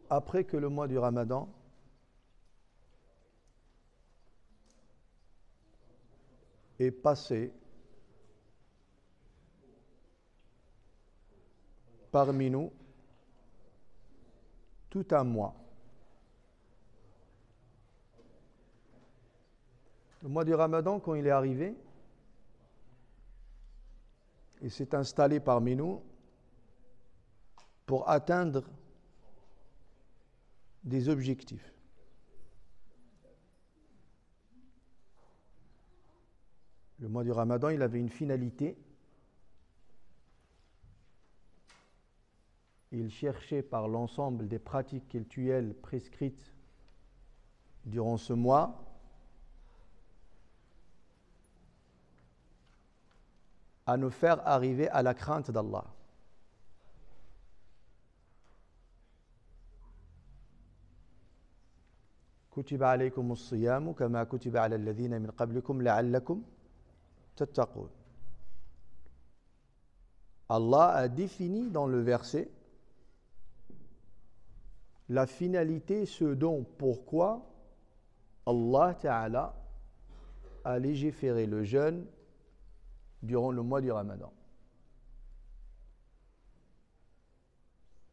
après que le mois du Ramadan est passé parmi nous tout un mois. Le mois du Ramadan, quand il est arrivé, il s'est installé parmi nous pour atteindre des objectifs. Le mois du Ramadan, il avait une finalité. Il cherchait par l'ensemble des pratiques cultuelles prescrites durant ce mois à nous faire arriver à la crainte d'Allah. كتب عليكم الصيام كما كتب على الذين من قبلكم لعلكم تتقون. Allah a défini dans le verset la finalité, ce dont, pourquoi Allah Ta'ala a légiféré le jeûne durant le mois du Ramadan.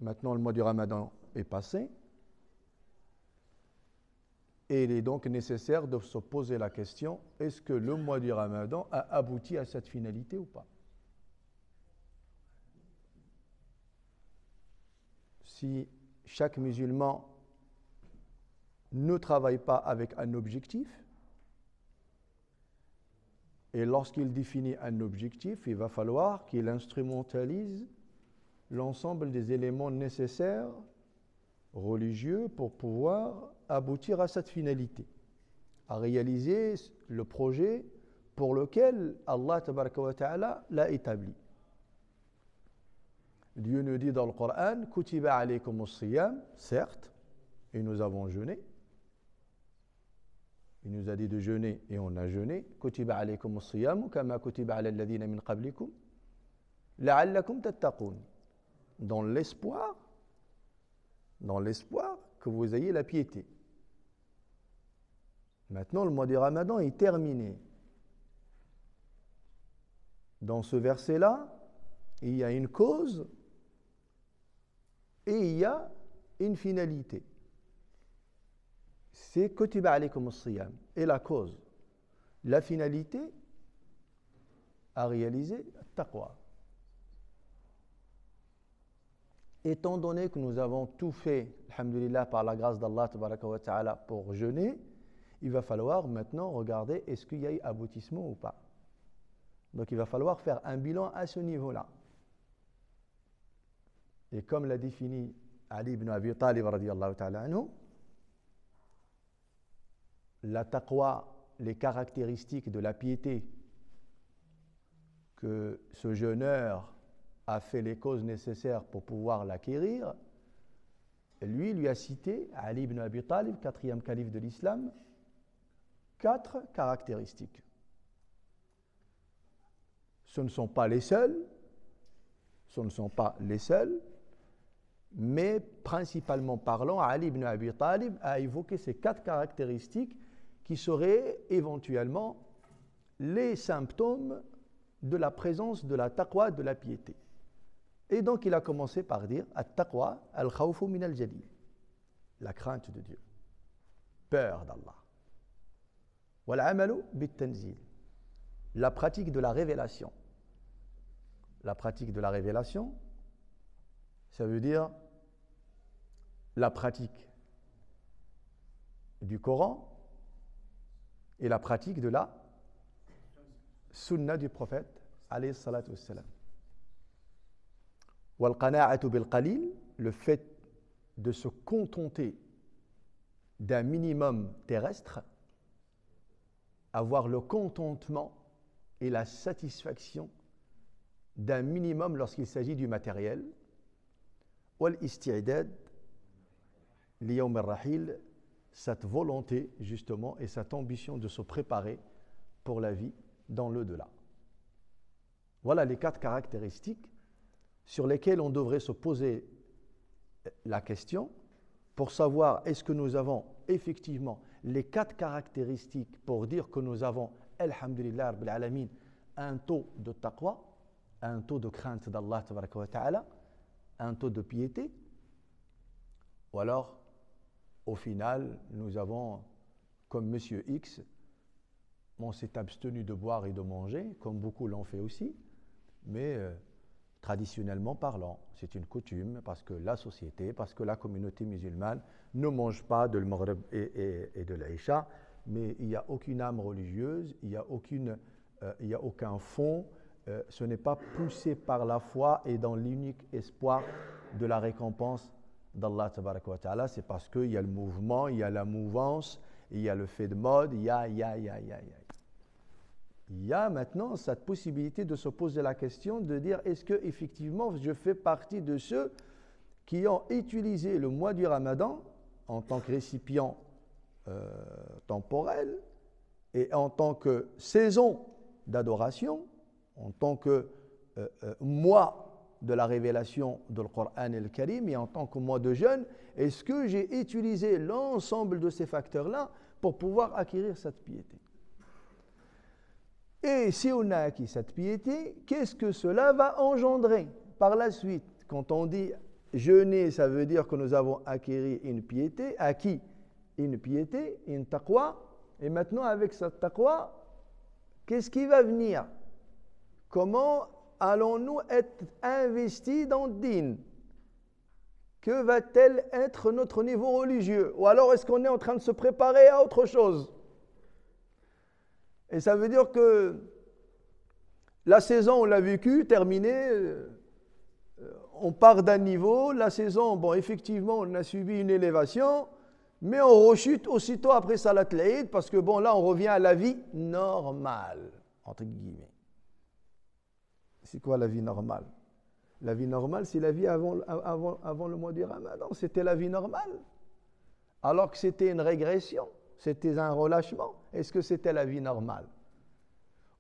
Maintenant, le mois du Ramadan est passé et il est donc nécessaire de se poser la question, est-ce que le mois du Ramadan a abouti à cette finalité ou pas? Si chaque musulman ne travaille pas avec un objectif, et lorsqu'il définit un objectif, il va falloir qu'il instrumentalise l'ensemble des éléments nécessaires religieux pour pouvoir aboutir à cette finalité, à réaliser le projet pour lequel Allah tabaraka wa ta'ala l'a établi. Dieu nous dit dans le Coran, Kutiba alaykum as-siyam, certes, et nous avons jeûné. Il nous a dit de jeûner et on a jeûné. Kutiba alaykum as-siyam kama kutiba ala alladhina min qablikum la'allakum tattaqun. Dans l'espoir que vous ayez la piété. Maintenant, le mois du Ramadan est terminé. Dans ce verset-là, il y a une cause et il y a une finalité. C'est Kutiba alaykum as-siyam. Et la cause, la finalité à réaliser, taqwa. Étant donné que nous avons tout fait, alhamdulillah, par la grâce d'Allah tabaraka wa ta'ala, pour jeûner, il va falloir maintenant regarder est-ce qu'il y a eu aboutissement ou pas. Donc il va falloir faire un bilan à ce niveau-là. Et comme l'a défini Ali ibn Abi Talib radiyallahu ta'ala anhu, la taqwa, les caractéristiques de la piété que ce jeûneur a fait les causes nécessaires pour pouvoir l'acquérir, lui a cité, Ali ibn Abi Talib, 4e calife de l'islam, 4 caractéristiques. Ce ne sont pas les seuls, mais principalement parlant, Ali ibn Abi Talib a évoqué ces 4 caractéristiques qui seraient éventuellement les symptômes de la présence de la taqwa, de la piété. Et donc il a commencé par dire at-taqwa al-khawfu min al-jalil, la crainte de Dieu, peur d'Allah. Wal-amalu bit-tanzil, la pratique de la révélation. La pratique de la révélation, ça veut dire la pratique du Coran et la pratique de la sunna du prophète alayhi salatu wassalam. Wal qana'atu bil qalil, le fait de se contenter d'un minimum terrestre, avoir le contentement et la satisfaction d'un minimum lorsqu'il s'agit du matériel. Wal isti'dad li yawm ar-rahil, cette volonté justement et cette ambition de se préparer pour la vie dans l'au-delà. Voilà les 4 caractéristiques sur lesquelles on devrait se poser la question, pour savoir est-ce que nous avons effectivement les 4 caractéristiques pour dire que nous avons, alhamdulillah rabbil alamin, un taux de taqwa, un taux de crainte d'Allah tabaraka wa ta'ala, un taux de piété, ou alors au final nous avons comme Monsieur X, on s'est abstenu de boire et de manger, comme beaucoup l'ont fait aussi, mais traditionnellement parlant, c'est une coutume parce que la société, parce que la communauté musulmane ne mange pas de l'Maghrib et de l'Aïcha, mais il n'y a aucune âme religieuse, il n'y a aucun fond, ce n'est pas poussé par la foi et dans l'unique espoir de la récompense d'Allah tabaraka wa ta'ala, c'est parce qu'il y a le mouvement, il y a la mouvance, il y a le fait de mode, il y a maintenant cette possibilité de se poser la question de dire est-ce que effectivement je fais partie de ceux qui ont utilisé le mois du Ramadan en tant que récipient temporel et en tant que saison d'adoration, en tant que mois de la révélation de l'Qur'an et le Karim et en tant que mois de jeûne, est-ce que j'ai utilisé l'ensemble de ces facteurs-là pour pouvoir acquérir cette piété? Et si on a acquis cette piété, qu'est-ce que cela va engendrer par la suite? Quand on dit jeûner, ça veut dire que nous avons acquis une piété, une taqwa. Et maintenant, avec cette taqwa, qu'est-ce qui va venir? Comment allons-nous être investis dans le din? Que va-t-elle être notre niveau religieux? Ou alors est-ce qu'on est en train de se préparer à autre chose? Et ça veut dire que la saison, on l'a vécue, terminée, on part d'un niveau, la saison, bon, effectivement, on a subi une élévation, mais on rechute aussitôt après Salat l'Aïd, parce que bon, là, on revient à la vie normale, entre guillemets. C'est quoi la vie normale? La vie normale, c'est la vie avant le mois du Ramadan. C'était la vie normale. Alors que c'était une régression, c'était un relâchement. Est-ce que c'était la vie normale?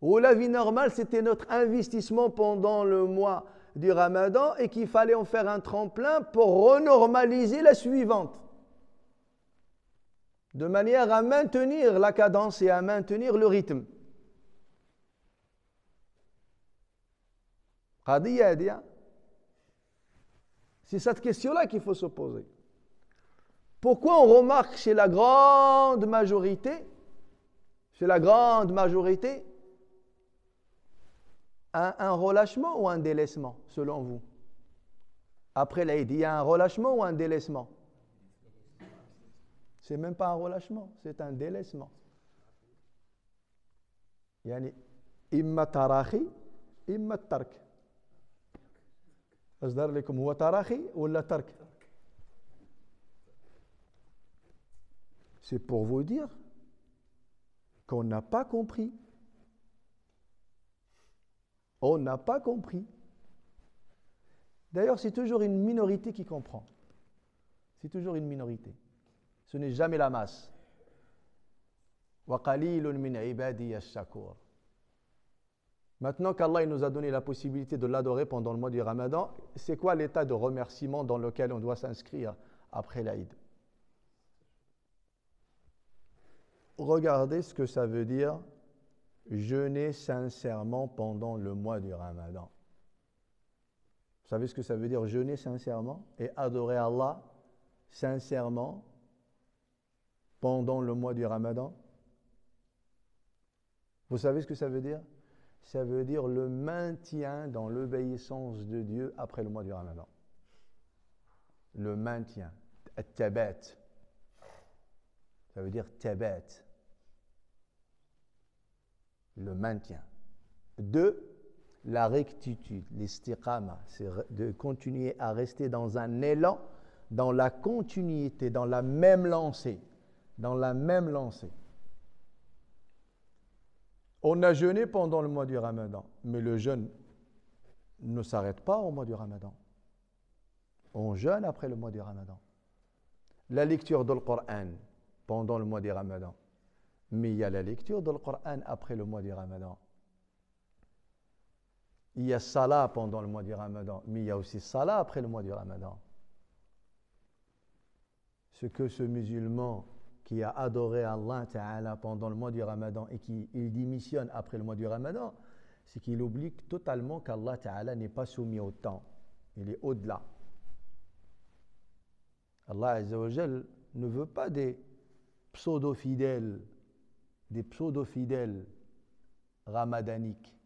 Ou la vie normale, c'était notre investissement pendant le mois du Ramadan et qu'il fallait en faire un tremplin pour renormaliser la suivante. De manière à maintenir la cadence et à maintenir le rythme. C'est cette question-là qu'il faut se poser. Pourquoi on remarque chez la grande majorité, un relâchement ou un délaissement, selon vous? Après l'Aïd, il y a un relâchement ou un délaissement? C'est même pas un relâchement, c'est un délaissement. Yani, imma tarahi, imma tark. أصدر لكم هو تراخي ولا ترك؟ C'est pour vous dire qu'on n'a pas compris. On n'a pas compris. D'ailleurs, c'est toujours une minorité qui comprend. C'est toujours une minorité. Ce n'est jamais la masse. وَقَلِيلٌ مِّنْ عِبَادِيَ الشَّكُورِ. Maintenant qu'Allah nous a donné la possibilité de l'adorer pendant le mois du Ramadan, c'est quoi l'état de remerciement dans lequel on doit s'inscrire après l'Aïd? Regardez ce que ça veut dire jeûner sincèrement pendant le mois du Ramadan. Vous savez ce que ça veut dire jeûner sincèrement et adorer Allah sincèrement pendant le mois du Ramadan? Vous savez ce que ça veut dire? Ça veut dire le maintien dans l'obéissance de Dieu après le mois du Ramadan. Le maintien. At-tabat. Ça veut dire tabat. Le maintien. 2, la rectitude, l'istiqama. C'est de continuer à rester dans un élan, dans la continuité, dans la même lancée. Dans la même lancée. On a jeûné pendant le mois du Ramadan, mais le jeûne ne s'arrête pas au mois du Ramadan. On jeûne après le mois du Ramadan. La lecture du Coran pendant le mois du Ramadan, mais il y a la lecture du Coran après le mois du Ramadan. Il y a Salah pendant le mois du Ramadan, mais il y a aussi Salah après le mois du Ramadan. ce que ce musulman qui a adoré Allah Ta'ala pendant le mois du Ramadan et qui il démissionne après le mois du Ramadan, c'est qu'il oublie totalement qu'Allah Ta'ala n'est pas soumis au temps. Il est au-delà. Allah Azza wa Jal ne veut pas des pseudo-fidèles ramadaniques.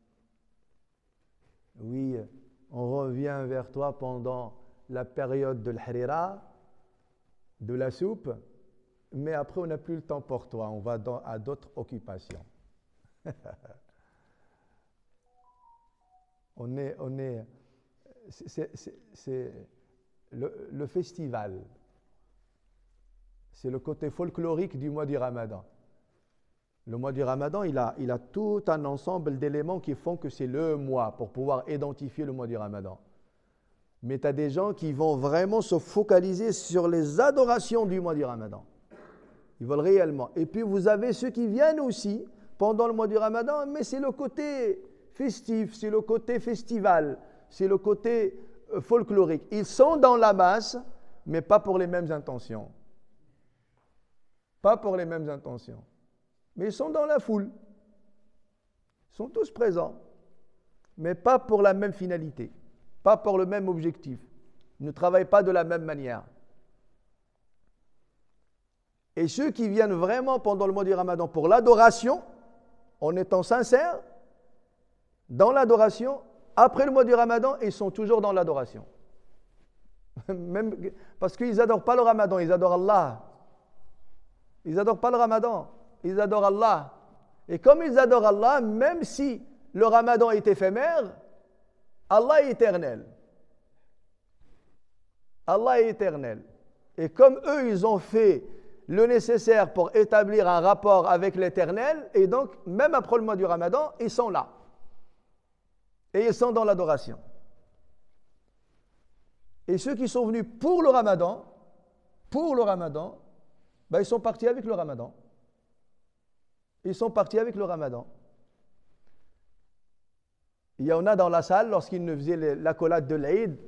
Oui, on revient vers toi pendant la période de l'harira, de la soupe, mais après on n'a plus le temps pour toi, on va à d'autres occupations. C'est le festival. C'est le côté folklorique du mois du Ramadan. Le mois du Ramadan, il a tout un ensemble d'éléments qui font que c'est le mois pour pouvoir identifier le mois du Ramadan. Mais tu as des gens qui vont vraiment se focaliser sur les adorations du mois du Ramadan. Ils veulent réellement. Et puis vous avez ceux qui viennent aussi pendant le mois du Ramadan, mais c'est le côté festif, c'est le côté festival, c'est le côté folklorique. Ils sont dans la masse, mais pas pour les mêmes intentions. Pas pour les mêmes intentions. Mais ils sont dans la foule. Ils sont tous présents. Mais pas pour la même finalité. Pas pour le même objectif. Ils ne travaillent pas de la même manière. Et ceux qui viennent vraiment pendant le mois du Ramadan pour l'adoration, en étant sincères, dans l'adoration, après le mois du Ramadan, ils sont toujours dans l'adoration. Même parce qu'ils n'adorent pas le Ramadan, ils adorent Allah. Ils n'adorent pas le Ramadan, ils adorent Allah. Et comme ils adorent Allah, même si le Ramadan est éphémère, Allah est éternel. Allah est éternel. Et comme eux, ils ont fait le nécessaire pour établir un rapport avec l'éternel, et donc, même après le mois du Ramadan, ils sont là. Et ils sont dans l'adoration. Et ceux qui sont venus pour le Ramadan, ben, ils sont partis avec le Ramadan. Ils sont partis avec le Ramadan. Il y en a dans la salle, lorsqu'ils nous faisaient l'accolade de l'Aïd,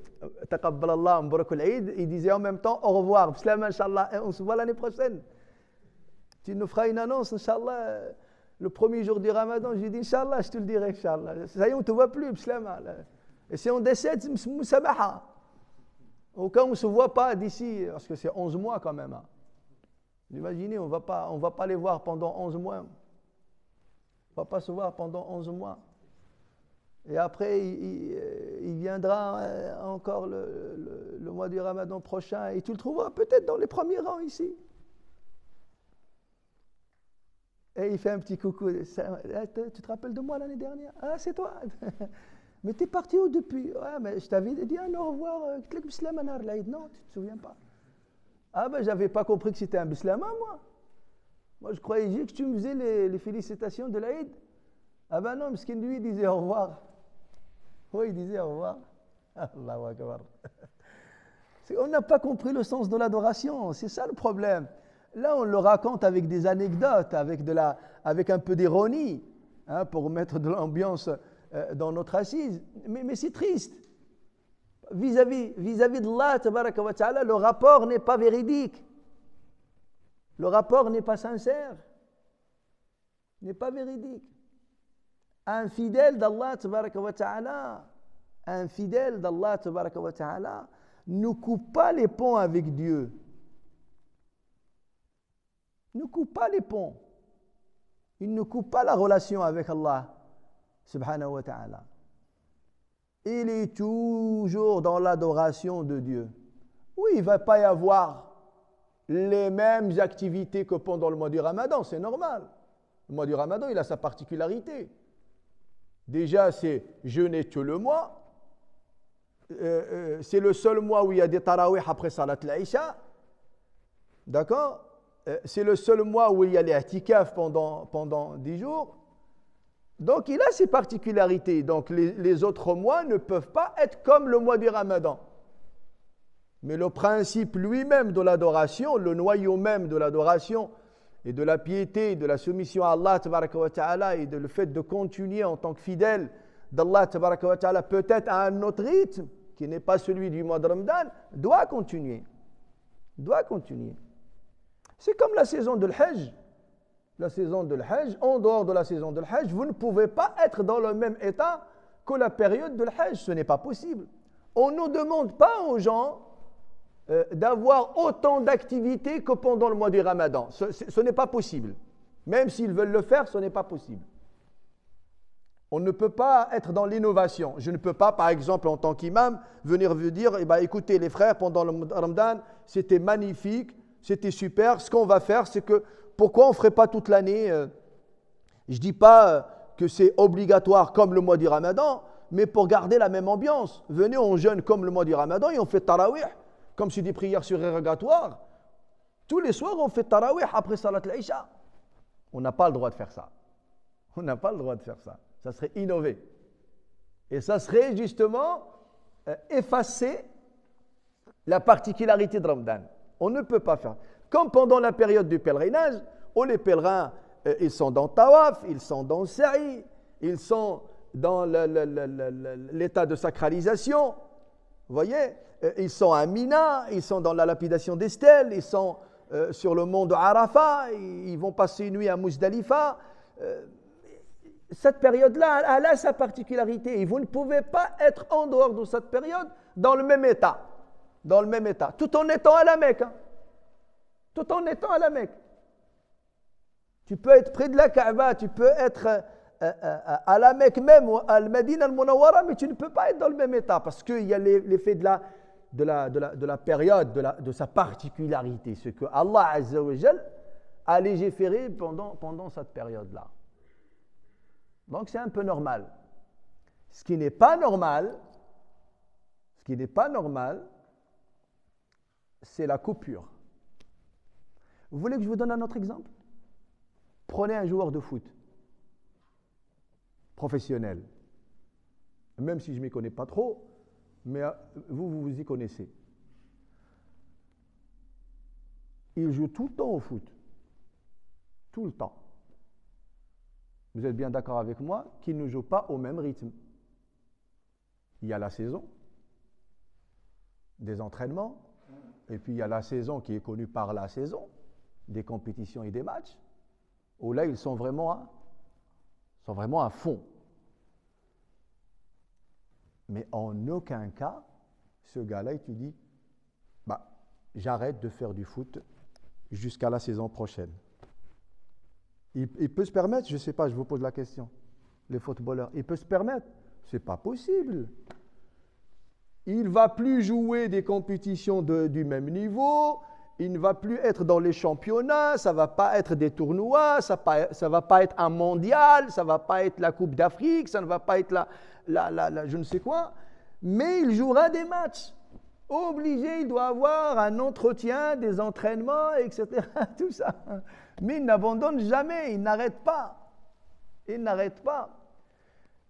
Taqabbalallah, Mbarak al-Aïd, ils disaient en même temps au revoir, Bismillah, Inch'Allah, on se voit l'année prochaine. Tu nous feras une annonce, Inch'Allah, le premier jour du Ramadan. J'ai dit, Inch'Allah, je te le dirai, Inch'Allah. Ça y est, on ne te voit plus, Bismillah. Et si on décède, c'est Moussamaha. Au cas où on ne se voit pas d'ici, parce que c'est 11 mois quand même. Imaginez, on ne va pas les voir pendant 11 mois. On ne va pas se voir pendant 11 mois. Et après, il viendra encore le mois du Ramadan prochain et tu le trouveras peut-être dans les premiers rangs ici. Et il fait un petit coucou. Tu te rappelles de moi l'année dernière? Ah, c'est toi. Mais tu es parti où depuis? Ouais, mais je t'avais dit au revoir. Non, tu ne te souviens pas. Ah ben, j'avais pas compris que c'était un bislama, moi. Moi, je croyais que tu me faisais les félicitations de l'Aïd. Ah ben non, parce qu'il lui disait au revoir. Oui, il disait au revoir. Allahu Akbar. On n'a pas compris le sens de l'adoration, c'est ça le problème. Là, on le raconte avec des anecdotes, avec un peu d'ironie, hein, pour mettre de l'ambiance dans notre assise. Mais c'est triste. Vis-à-vis d'Allah, tabaraka wa ta'ala, le rapport n'est pas véridique. Le rapport n'est pas sincère. N'est pas véridique. Un fidèle d'Allah, tabaraka wa ta'ala, ne coupe pas les ponts avec Dieu. Ne coupe pas les ponts. Il ne coupe pas la relation avec Allah, subhanahu wa ta'ala. Il est toujours dans l'adoration de Dieu. Oui, il ne va pas y avoir les mêmes activités que pendant le mois du Ramadan, c'est normal. Le mois du Ramadan, il a sa particularité. Déjà, c'est jeûner tout le mois. C'est le seul mois où il y a des tarawih après Salat al-Isha. D'accord? C'est le seul mois où il y a les i'tikaf pendant 10 jours. Donc, il a ses particularités. Donc, les autres mois ne peuvent pas être comme le mois du Ramadan. Mais le principe lui-même de l'adoration, le noyau même de l'adoration et de la piété, de la soumission à Allah, tabaraka wa ta'ala, et de le fait de continuer en tant que fidèle d'Allah, tabaraka wa ta'ala, peut-être à un autre rythme, qui n'est pas celui du mois de Ramadan, doit continuer. Doit continuer. C'est comme la saison de l'Hajj. La saison de l'Hajj, en dehors de la saison de l'Hajj, vous ne pouvez pas être dans le même état que la période de l'Hajj. Ce n'est pas possible. On ne demande pas aux gens d'avoir autant d'activités que pendant le mois du Ramadan. Ce n'est pas possible. Même s'ils veulent le faire, ce n'est pas possible. On ne peut pas être dans l'innovation. Je ne peux pas, par exemple, en tant qu'imam, venir vous dire, écoutez les frères, pendant le Ramadan, c'était magnifique, c'était super. Ce qu'on va faire, c'est que, pourquoi on ne ferait pas toute l'année Je ne dis pas que c'est obligatoire comme le mois du Ramadan, mais pour garder la même ambiance. Venez, on jeûne comme le mois du Ramadan et on fait tarawih, comme c'est des prières surérogatoires. Tous les soirs, on fait tarawih après Salat al-Isha. On n'a pas le droit de faire ça. On n'a pas le droit de faire ça. Ça serait innové. Et ça serait justement effacer la particularité de Ramadan. On ne peut pas faire. Comme pendant la période du pèlerinage, où les pèlerins, ils sont dans Tawaf, ils sont dans Sa'i, ils sont dans l'état de sacralisation. Vous voyez, ils sont à Mina, ils sont dans la lapidation des stèles, ils sont sur le mont de Arafat, ils vont passer une nuit à Muzdalifa. Cette période-là, elle a sa particularité. Et vous ne pouvez pas être en dehors de cette période dans le même état. Dans le même état. Tout en étant à la Mecque. Hein. Tout en étant à la Mecque. Tu peux être près de la Kaaba, tu peux être à la Mecque même, ou à Al-Madina al-Munawwara, mais tu ne peux pas être dans le même état parce qu'il y a l'effet de la période, de sa particularité. Ce que Allah Azza wa Jal a légiféré pendant cette période-là. Donc c'est un peu normal. Ce qui n'est pas normal, c'est la coupure. Vous voulez que je vous donne un autre exemple? Prenez un joueur de foot professionnel, même si je ne m'y connais pas trop, mais vous y connaissez. Il joue tout le temps au foot. Tout le temps. Vous êtes bien d'accord avec moi qu'il ne joue pas au même rythme. Il y a la saison des entraînements, et puis il y a la saison qui est connue par la saison, des compétitions et des matchs, où là ils sont vraiment à fond. Mais en aucun cas, ce gars-là, il te dit, j'arrête de faire du foot jusqu'à la saison prochaine. Il peut se permettre, je ne sais pas, je vous pose la question, les footballeurs, il peut se permettre, ce n'est pas possible. Il ne va plus jouer des compétitions du même niveau, il ne va plus être dans les championnats, ça ne va pas être des tournois, ça ne va pas être un mondial, ça ne va pas être la Coupe d'Afrique, ça ne va pas être je ne sais quoi, mais il jouera des matchs. Obligé, il doit avoir un entretien, des entraînements, etc. Tout ça. Mais il n'abandonne jamais, il n'arrête pas. Il n'arrête pas.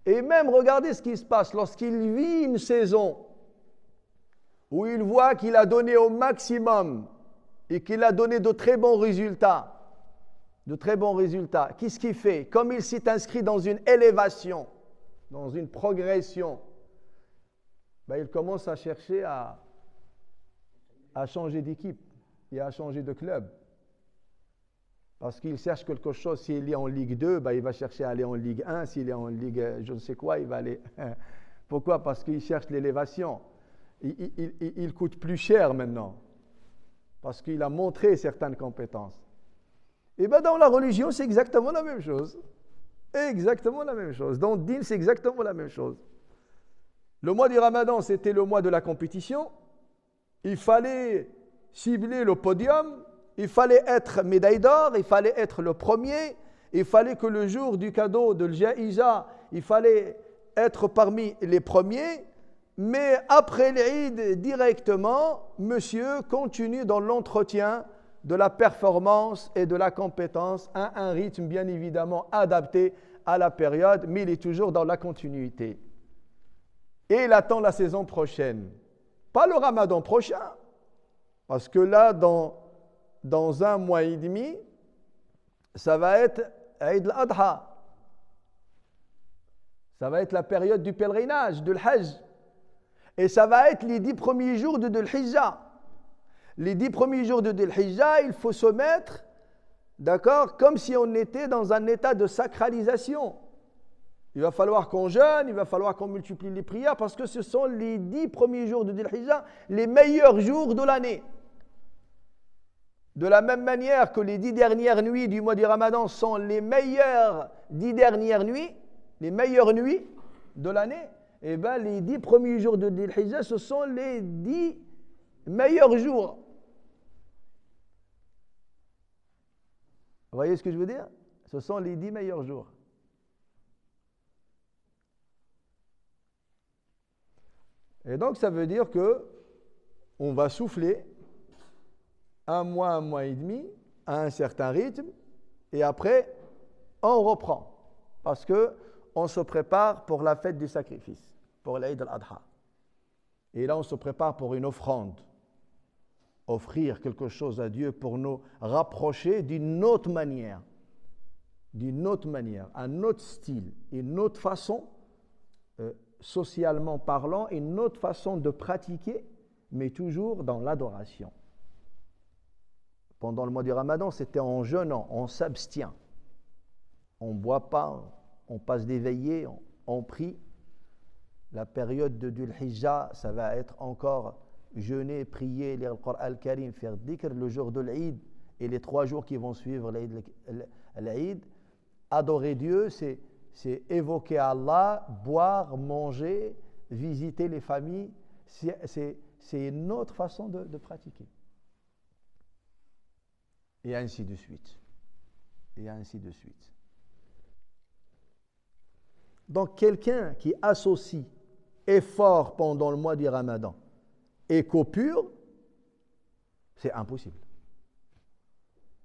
Et même, regardez ce qui se passe lorsqu'il vit une saison où il voit qu'il a donné au maximum et qu'il a donné de très bons résultats. De très bons résultats. Qu'est-ce qu'il fait? Comme il s'est inscrit dans une élévation, dans une progression, il commence à chercher à changer d'équipe et à changer de club. Parce qu'il cherche quelque chose. S'il est en Ligue 2, il va chercher à aller en Ligue 1. S'il est en Ligue je ne sais quoi, il va aller... Pourquoi? Parce qu'il cherche l'élévation. Il coûte plus cher maintenant. Parce qu'il a montré certaines compétences. Et dans la religion, c'est exactement la même chose. Exactement la même chose. Dans le dîn, c'est exactement la même chose. Le mois du Ramadan, c'était le mois de la compétition. Il fallait cibler le podium. Il fallait être médaille d'or, il fallait être le premier, il fallait que le jour du cadeau de l'Jaïza, il fallait être parmi les premiers, mais après l'Eid, directement, monsieur continue dans l'entretien de la performance et de la compétence à un rythme bien évidemment adapté à la période, mais il est toujours dans la continuité. Et il attend la saison prochaine, pas le Ramadan prochain, parce que là, dans un mois et demi, ça va être Eid al-Adha. Ça va être la période du pèlerinage, de l'Hajj. Et ça va être les 10 premiers jours de Dhul Hijjah. Les 10 premiers jours de Dhul Hijjah, il faut se mettre, d'accord, comme si on était dans un état de sacralisation. Il va falloir qu'on jeûne, il va falloir qu'on multiplie les prières parce que ce sont les 10 premiers jours de Dhul Hijjah, les meilleurs jours de l'année. De la même manière que les 10 dernières nuits du mois du Ramadan sont les meilleures 10 dernières nuits, les meilleures nuits de l'année, et bien les 10 premiers jours de Dhul Hijjah, ce sont les 10 meilleurs jours. Vous voyez ce que je veux dire? Ce sont les 10 meilleurs jours. Et donc, ça veut dire que on va souffler un mois et demi, à un certain rythme, et après, on reprend. Parce qu'on se prépare pour la fête du sacrifice, pour l'Aïd al-Adha. Et là, on se prépare pour une offrande. Offrir quelque chose à Dieu pour nous rapprocher d'une autre manière, un autre style, une autre façon, socialement parlant, une autre façon de pratiquer, mais toujours dans l'adoration. Pendant le mois du Ramadan, c'était en jeûnant, on s'abstient. On ne boit pas, on passe des veillées, on prie. La période de Dhul Hijjah, ça va être encore jeûner, prier, lire le Coran al-Karim, faire dhikr le jour de l'Aïd et les 3 jours qui vont suivre l'Aïd. Adorer Dieu, c'est évoquer Allah, boire, manger, visiter les familles. C'est une autre façon de pratiquer. Et ainsi de suite. Et ainsi de suite. Donc, quelqu'un qui associe effort pendant le mois du Ramadan et coupure, c'est impossible.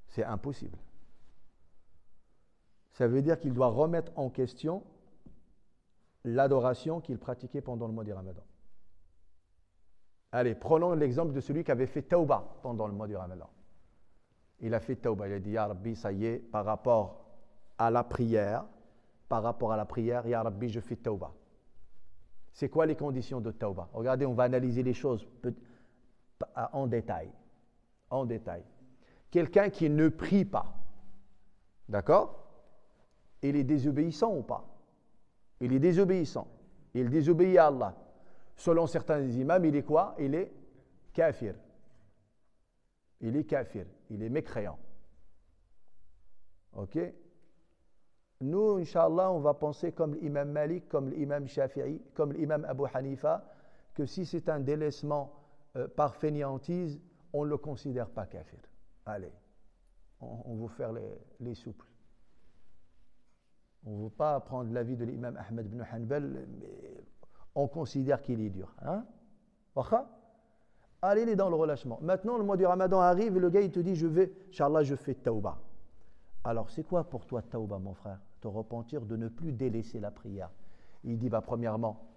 C'est impossible. Ça veut dire qu'il doit remettre en question l'adoration qu'il pratiquait pendant le mois du Ramadan. Allez, prenons l'exemple de celui qui avait fait Tawbah pendant le mois du Ramadan. Il a fait Tawbah, il a dit, Ya Rabbi, ça y est, par rapport à la prière, Ya Rabbi, je fais Tawbah. C'est quoi les conditions de Tawbah? Regardez, on va analyser les choses en détail. En détail. Quelqu'un qui ne prie pas, d'accord? Il est désobéissant ou pas? Il est désobéissant. Il désobéit à Allah. Selon certains imams, il est quoi? Il est kafir. Il est kafir. Il est mécréant. Ok? Nous, Inch'Allah, on va penser comme l'imam Malik, comme l'imam Shafi'i, comme l'imam Abu Hanifa, que si c'est un délaissement par fainéantise, on ne le considère pas kafir. Allez, on va faire les souples. On ne veut pas prendre l'avis de l'imam Ahmed ibn Hanbal, mais on considère qu'il est dur. Hein? Allez, il est dans le relâchement. Maintenant, le mois du Ramadan arrive et le gars, il te dit, Inch'Allah, je fais tawbah. Alors, c'est quoi pour toi tawbah, mon frère? Te repentir de ne plus délaisser la prière. Il dit, premièrement,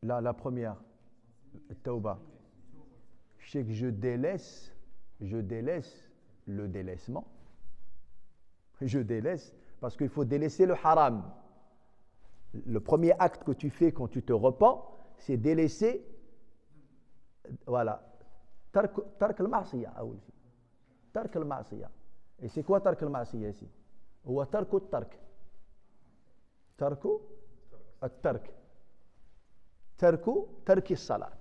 la première, tawbah. Je sais que je délaisse le délaissement. Je délaisse, parce qu'il faut délaisser le haram. Le premier acte que tu fais quand tu te repens, c'est délaisser, voilà, tark al-ma'siyah. Tark al-ma'siyah. Et c'est quoi tark al-ma'siyah ici? Ou tarku al-tark. Tarku al-tark. Tarki al-salat.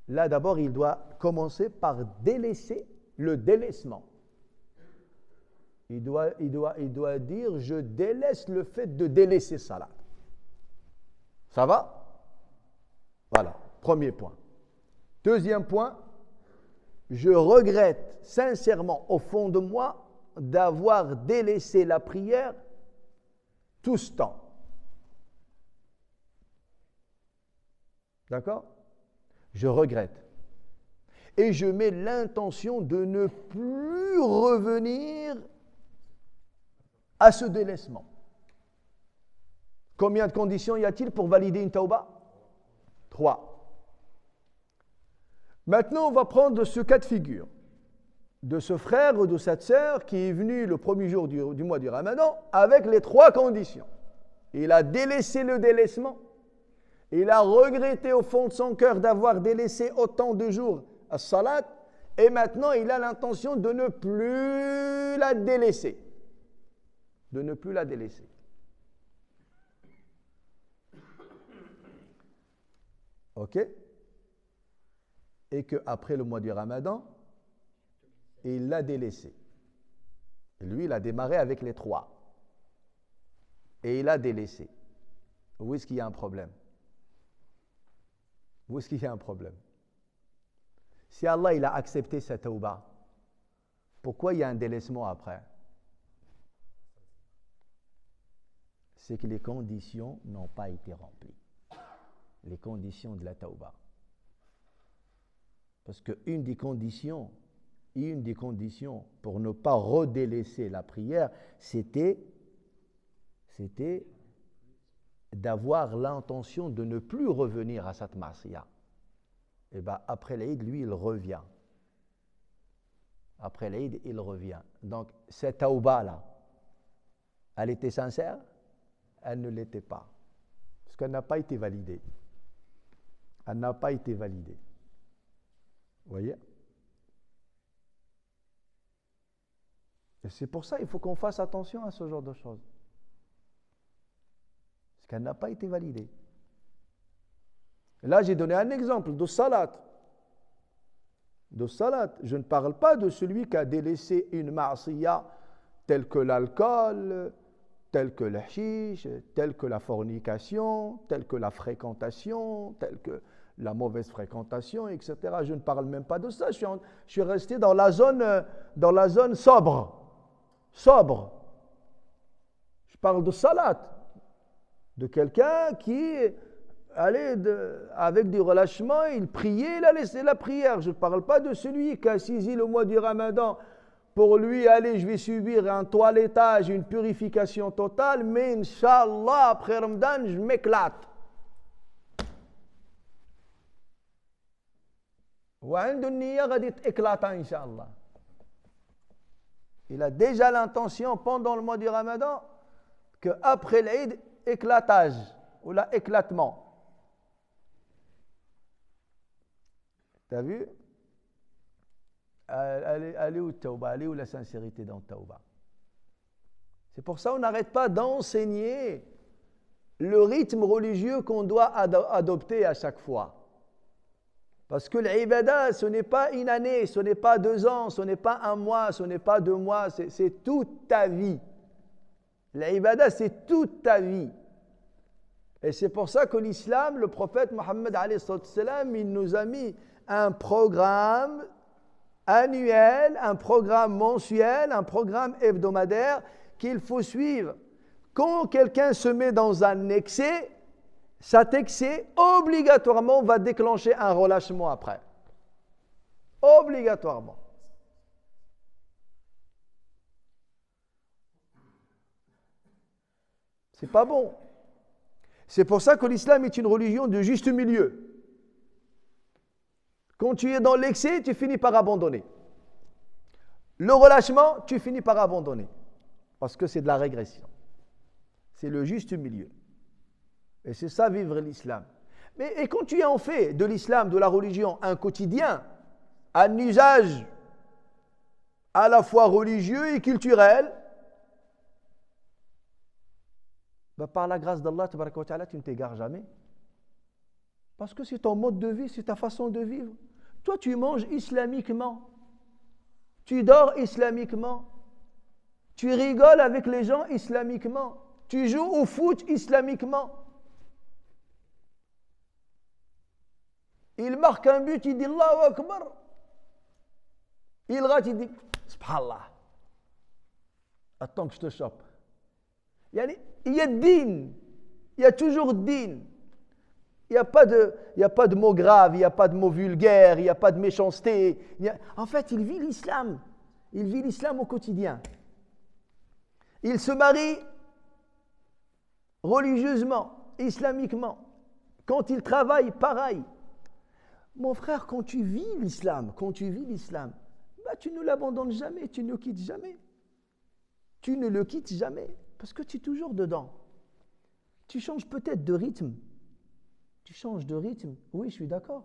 Là d'abord, il doit commencer par délaisser le délaissement. Il doit dire, je délaisse le fait de délaisser salat. Ça va? Voilà, premier point. Deuxième point, je regrette sincèrement au fond de moi d'avoir délaissé la prière tout ce temps. D'accord? Je regrette. Et je mets l'intention de ne plus revenir à ce délaissement. Combien de conditions y a-t-il pour valider une tawbah? 3. Maintenant, on va prendre ce cas de figure de ce frère ou de cette sœur qui est venu le premier jour du mois du Ramadan avec les 3 conditions. Il a délaissé le délaissement, Il a regretté au fond de son cœur d'avoir délaissé autant de jours à salat, et maintenant il a l'intention de ne plus la délaisser. De ne plus la délaisser. Ok? Et qu'après le mois du Ramadan, il l'a délaissé. Lui, il a démarré avec les 3. Et il a délaissé. Où est-ce qu'il y a un problème? Où est-ce qu'il y a un problème? Si Allah il a accepté cette tauba, pourquoi il y a un délaissement après? C'est que les conditions n'ont pas été remplies. Les conditions de la tauba. Parce qu'une des conditions pour ne pas redélaisser la prière, c'était d'avoir l'intention de ne plus revenir à cette ma'siya. Et bien après l'Aïd, lui, il revient. Après l'Aïd, il revient. Donc cette tauba-là, elle était sincère? Elle ne l'était pas. Parce qu'elle n'a pas été validée. Elle n'a pas été validée. Vous voyez? Et c'est pour ça qu'il faut qu'on fasse attention à ce genre de choses. Parce qu'elle n'a pas été validée. Et là, j'ai donné un exemple de salat. De salat. Je ne parle pas de celui qui a délaissé une ma'siya telle que l'alcool, telle que le hashish, telle que la fornication, telle que la fréquentation, telle que la mauvaise fréquentation, etc. Je ne parle même pas de ça. Je suis resté dans la zone sobre. Sobre. Je parle de salat. De quelqu'un qui allait avec du relâchement, il priait, il a laissé la prière. Je ne parle pas de celui qui a saisi le mois du Ramadan. Pour lui, allez, je vais subir un toilettage, une purification totale, mais Inch'Allah, après Ramadan, je m'éclate. Il a déjà l'intention pendant le mois du Ramadan qu'après l'Aïd, éclatage ou éclatement. T'as vu? Elle est où Tauba? Elle est où la sincérité dans Tauba? C'est pour ça qu'on n'arrête pas d'enseigner le rythme religieux qu'on doit adopter à chaque fois. Parce que l'ibada, ce n'est pas une année, ce n'est pas 2 ans, ce n'est pas 1 mois, ce n'est pas 2 mois, c'est toute ta vie. L'ibada, c'est toute ta vie. Et c'est pour ça que l'islam, le prophète Mohammed, il nous a mis un programme annuel, un programme mensuel, un programme hebdomadaire qu'il faut suivre. Quand quelqu'un se met dans un excès, cet excès obligatoirement va déclencher un relâchement après. Obligatoirement. C'est pas bon. C'est pour ça que l'islam est une religion de juste milieu. Quand tu es dans l'excès, tu finis par abandonner. Le relâchement, tu finis par abandonner. Parce que c'est de la régression. C'est le juste milieu. Et c'est ça, vivre l'islam. Et quand tu en fais de l'islam, de la religion, un quotidien, un usage à la fois religieux et culturel, par la grâce d'Allah, tu ne t'égares jamais. Parce que c'est ton mode de vie, c'est ta façon de vivre. Toi, tu manges islamiquement. Tu dors islamiquement. Tu rigoles avec les gens islamiquement. Tu joues au foot islamiquement. Il marque un but, il dit Allahu Akbar. Il rate, il dit Subhanallah. Attends que je te chope. Il y a din. Il y a toujours din. Il n'y a pas de mots graves, il n'y a pas de mots vulgaires, il n'y a pas de méchanceté. En fait, il vit l'islam. Il vit l'islam au quotidien. Il se marie religieusement, islamiquement. Quand il travaille, pareil. Mon frère, quand tu vis l'islam, tu ne l'abandonnes jamais, tu ne le quittes jamais. Tu ne le quittes jamais, parce que tu es toujours dedans. Tu changes peut-être de rythme. Tu changes de rythme? Oui, je suis d'accord.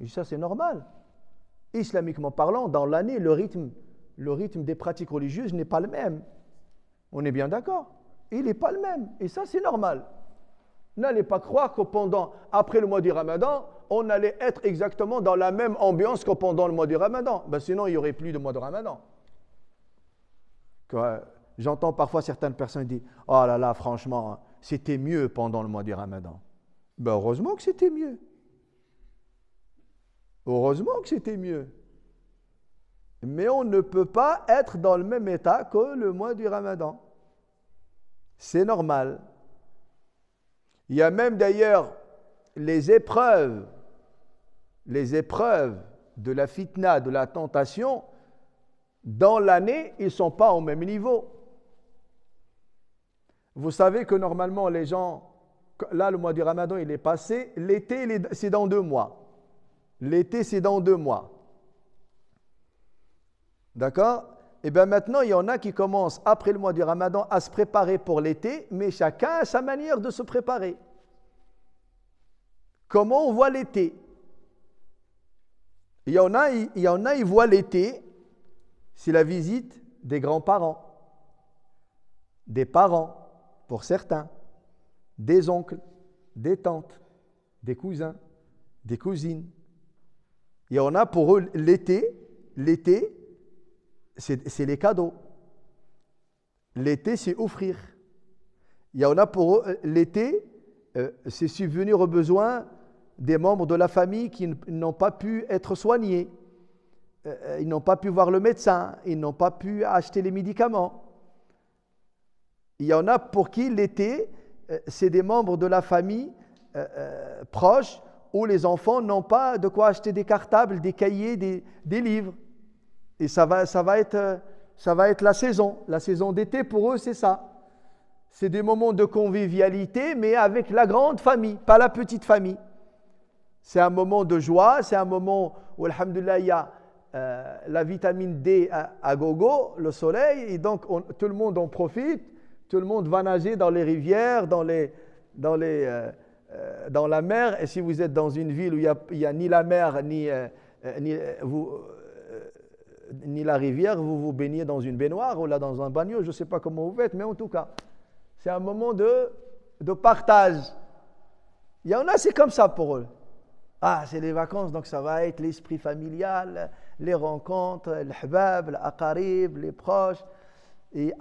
Et ça, c'est normal. Islamiquement parlant, dans l'année, le rythme des pratiques religieuses n'est pas le même. On est bien d'accord? Il n'est pas le même. Et ça, c'est normal. N'allez pas croire que après le mois du Ramadan, on allait être exactement dans la même ambiance que pendant le mois du Ramadan. Ben sinon, il n'y aurait plus de mois de Ramadan. J'entends parfois certaines personnes dire « Oh là là, franchement, c'était mieux pendant le mois du Ramadan. » Ben heureusement que c'était mieux. Heureusement que c'était mieux. Mais on ne peut pas être dans le même état que le mois du Ramadan. C'est normal. Il y a même d'ailleurs les épreuves de la fitna, de la tentation, dans l'année, ils ne sont pas au même niveau. Vous savez que normalement, les gens, là, le mois du Ramadan, il est passé, l'été, c'est dans 2 mois. L'été, c'est dans 2 mois. D'accord? Et bien maintenant, il y en a qui commencent, après le mois du Ramadan, à se préparer pour l'été, mais chacun a sa manière de se préparer. Comment on voit l'été? Il y en a, ils voient l'été, c'est la visite des grands-parents, des parents, pour certains, des oncles, des tantes, des cousins, des cousines. Il y en a pour eux, l'été, c'est les cadeaux. L'été, c'est offrir. Il y en a pour eux, l'été, c'est subvenir aux besoins des membres de la famille qui n'ont pas pu être soignés. Ils n'ont pas pu voir le médecin, ils n'ont pas pu acheter les médicaments. Il y en a pour qui l'été, c'est des membres de la famille proches où les enfants n'ont pas de quoi acheter des cartables, des cahiers, des livres. Et ça va être la saison. La saison d'été, pour eux, c'est ça. C'est des moments de convivialité, mais avec la grande famille, pas la petite famille. C'est un moment de joie, c'est un moment où, alhamdoulilah, il y a la vitamine D à gogo, le soleil, et donc tout le monde en profite, tout le monde va nager dans les rivières, dans la mer, et si vous êtes dans une ville où il n'y a ni la mer, ni la rivière, vous vous baignez dans une baignoire ou là dans un bagnot, je ne sais pas comment vous faites, mais en tout cas, c'est un moment de partage. Il y en a, c'est comme ça pour eux. Ah, c'est les vacances, donc ça va être l'esprit familial, les rencontres, le hbab, l'aqarib, les proches. Et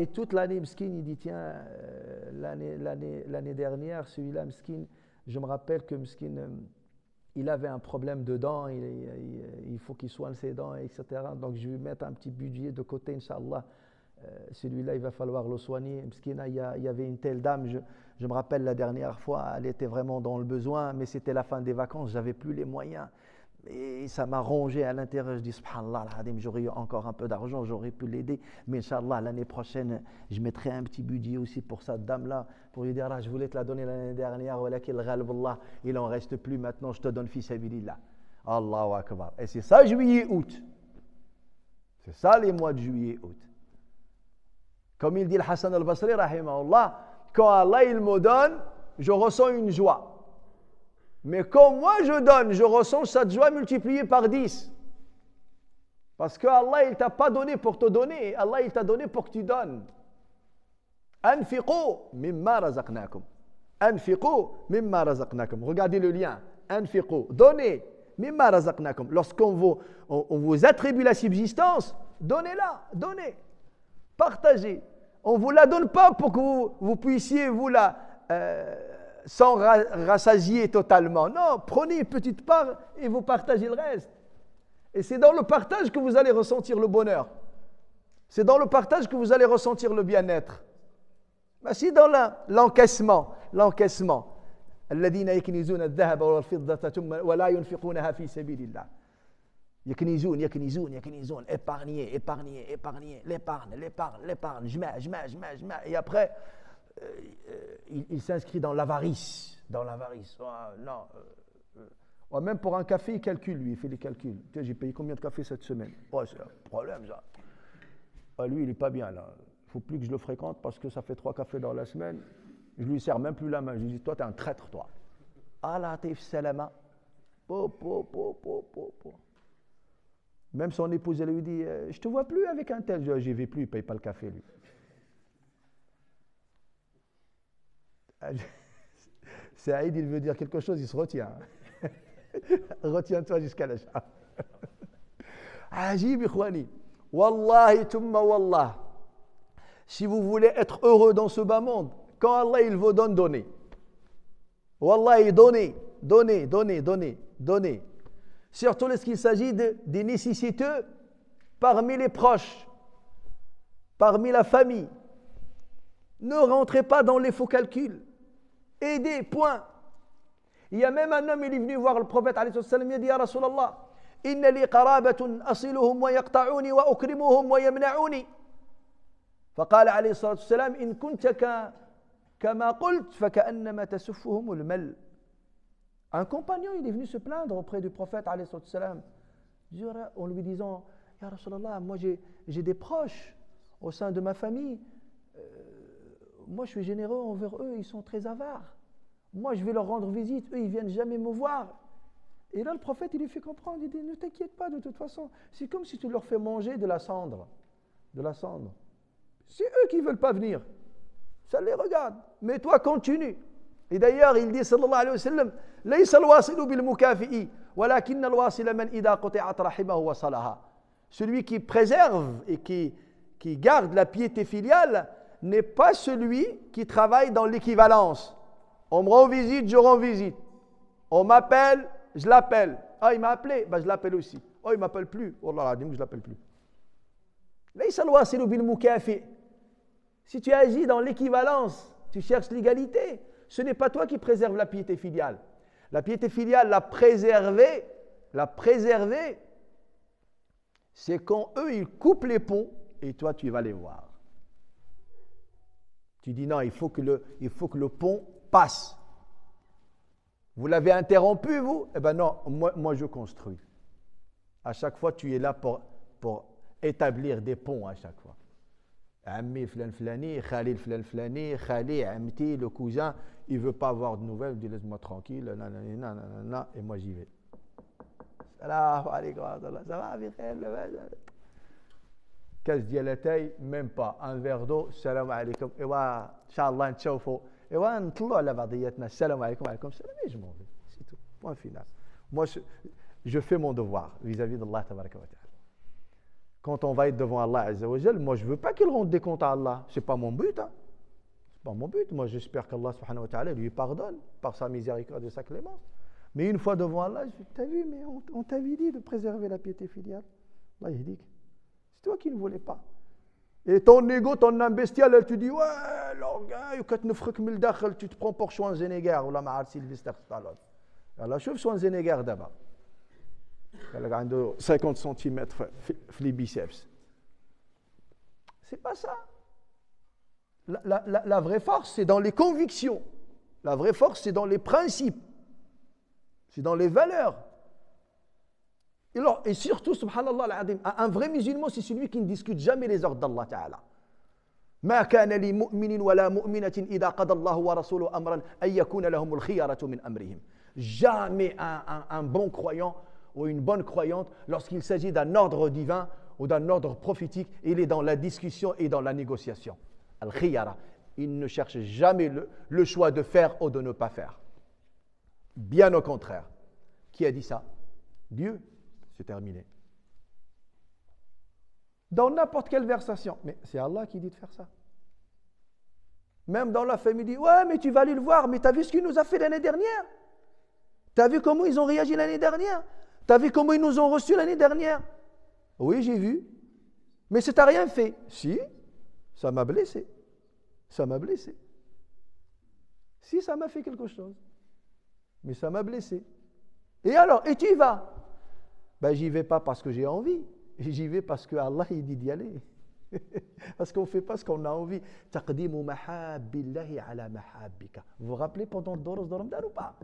toute l'année, Mskin, il dit, tiens, l'année dernière, celui-là, Mskin, je me rappelle que Mskin, il avait un problème de dents, il faut qu'il soigne ses dents, etc. Donc je vais mettre un petit budget de côté, Inch'Allah. Celui-là, il va falloir le soigner. Mskina, il y avait une telle dame, je me rappelle la dernière fois, elle était vraiment dans le besoin, mais c'était la fin des vacances, j'avais plus les moyens. Et ça m'a rongé à l'intérieur. Je dis, subhanallah, j'aurais eu encore un peu d'argent, j'aurais pu l'aider. Mais Inch'Allah, l'année prochaine, je mettrai un petit budget aussi pour cette dame-là, pour lui dire, je voulais te la donner l'année dernière, il n'en reste plus maintenant, je te donne fi sabilillah. Allahu Akbar. Et c'est ça, juillet-août. C'est ça les mois de juillet-août. Comme il dit le Hassan al-Basri, rahimahullah, quand Allah il me donne, je ressens une joie. Mais quand moi je donne, je ressens cette joie multipliée par 10. Parce que Allah il t'a pas donné pour te donner, Allah il t'a donné pour que tu donnes. Anfiqu mimma razaqnakum. Anfiqu mimma razaqnakum. Regardez le lien. Anfiqu, donnez mimma razaqnakum. Lorsqu'on vous attribue la subsistance, donnez-la, donnez. Partagez. On ne vous la donne pas pour que vous puissiez vous la sans rassasier totalement. Non, prenez une petite part et vous partagez le reste. Et c'est dans le partage que vous allez ressentir le bonheur. C'est dans le partage que vous allez ressentir le bien-être. Mais c'est dans l'encaissement. الذين يكنزون الذهب والفضة ولا ينفقونها في سبيل الله. يكنزون épargner, l'épargne, جمع. Et après, il s'inscrit dans l'avarice. Même pour un café, il calcule, lui, il fait les calculs. Tiens, j'ai payé combien de café cette semaine? C'est un problème, ça. Lui, il n'est pas bien, là. Il ne faut plus que je le fréquente parce que ça fait 3 cafés dans la semaine. Je lui sers même plus la main. Je lui dis, toi, tu es un traître, toi. Ah, Latif Salama. Même son épouse, elle lui dit, je te vois plus avec un tel. Je dis, j'y vais plus, il ne paye pas le café, lui. Saïd, il veut dire quelque chose, il se retient. Retiens-toi jusqu'à la fin. Ajib, ikhwani. Wallahi, tumma wallah. Si vous voulez être heureux dans ce bas monde, quand Allah il vous donne, donnez. Wallahi, donnez, donnez, donnez, donnez, donnez. Surtout lorsqu'il s'agit des nécessiteux parmi les proches, parmi la famille. Ne rentrez pas dans les faux calculs. Aidez, point. Il y a même un homme, il est venu voir le prophète, alayhi salam, il a dit, Ya Rasulallah, inna li qarabatun asiluhum wa yaqta'uni wa ukrimuhum wa yamna'uni. فقال عليه الصلاة والسلام إن كنت كما قلت فكأنما تسفهم المل. Un compagnon, il est venu se plaindre auprès du prophète alayhi salam, en lui disant, Ya Rasulallah, moi j'ai des proches au sein de ma famille, moi je suis généreux envers eux, ils sont très avares. Moi je vais leur rendre visite, eux ils viennent jamais me voir. Et là le prophète il lui fait comprendre, il dit ne t'inquiète pas de toute façon, c'est comme si tu leur fais manger de la cendre. De la cendre. C'est eux qui ne veulent pas venir. Ça les regarde. Mais toi, continue. Et d'ailleurs, il dit, sallallahu alayhi wa sallam, لَيْسَ الْوَاصِلُ بِالْمُكَافِئِ وَلَكِنَّ الْوَاصِلَ مَنْ إِذَا قُطِعَتْ رَحِمَهُ وَصَلَهَا. Celui qui préserve et qui garde la piété filiale n'est pas celui qui travaille dans l'équivalence. On me rend visite, je rends visite. On m'appelle, je l'appelle. Ah, il m'a appelé, ben, je l'appelle aussi. Oh, il ne m'appelle plus. Oh là là, dis-moi que je ne l'appelle plus. لَيْسَ الْوَاصِلُ بِالْمُكَافِئِ. Si tu agis dans l'équivalence, tu cherches l'égalité, ce n'est pas toi qui préserves la piété filiale. La piété filiale, la préserver, c'est quand eux, ils coupent les ponts et toi, tu vas les voir. Tu dis non, il faut que le pont passe. Vous l'avez interrompu, vous? Eh bien non, moi je construis. À chaque fois, tu es là pour établir des ponts à chaque fois. Ammi flan flani, Khalil flan flani, Khali, Amti, le cousin, il ne veut pas avoir de nouvelles, il dit laisse-moi tranquille, nanana, et moi j'y vais. Salam alaikum, ça va, Michel? Casse dialatay, même pas, un verre d'eau, salam alaikum, et wa, Inch'Allah, nchawfo, et wa, ntlou ala badiyatna, salam alaikum, alaikum, salam, et je m'en vais, c'est tout, point final. Moi, je fais mon devoir vis-à-vis d'Allah, tabaraka wa ta'ala. Quand on va être devant Allah Azza wa Jal, moi je ne veux pas qu'il rende des comptes à Allah. Ce n'est pas mon but. Hein. Ce n'est pas mon but. Moi j'espère qu'Allah subhanahu wa ta'ala lui pardonne par sa miséricorde et sa clémence. Mais une fois devant Allah, je dis, t'as vu, mais on t'avait dit de préserver la piété filiale. Allah il dit, c'est toi qui ne voulais pas. Et ton ego, ton âme bestiale, elle te dit, ouais, l'orgueil, tu te prends pour Schwarzenegger, ou la ma'al Sylvester Stallone. Alors, je suis Schwarzenegger d'abord. Elle a 50 cm les biceps. C'est pas ça. La vraie force, c'est dans les convictions. La vraie force, c'est dans les principes. C'est dans les valeurs. Et surtout, subhanallah al-azim, un vrai musulman, c'est celui qui ne discute jamais les ordres d'Allah Ta'ala. ما كان لمؤمن ولا مؤمنة إذا قضى الله ورسوله أمرا أن يكون لهم الخيارة من أمرهم. Jamais un bon croyant ou une bonne croyante, lorsqu'il s'agit d'un ordre divin ou d'un ordre prophétique, il est dans la discussion et dans la négociation. Al-khiyara, il ne cherche jamais le choix de faire ou de ne pas faire. Bien au contraire. Qui a dit ça? Dieu. C'est terminé. Dans n'importe quelle versation. Mais c'est Allah qui dit de faire ça. Même dans la famille, il dit, ouais, mais tu vas aller le voir, mais tu as vu ce qu'il nous a fait l'année dernière? Tu as vu comment ils ont réagi l'année dernière? Tu as vu comment ils nous ont reçus l'année dernière? Oui, j'ai vu. Mais ça t'a rien fait. Si, ça m'a blessé. Ça m'a blessé. Si, ça m'a fait quelque chose. Mais ça m'a blessé. Et alors, et tu y vas? Ben, j'y vais pas parce que j'ai envie. J'y vais parce que Allah il dit d'y aller. Parce qu'on ne fait pas ce qu'on a envie. Taqdimu mahabbillahi ala mahabbika. Vous vous rappelez pendant le Doros de Ramadan ou pas?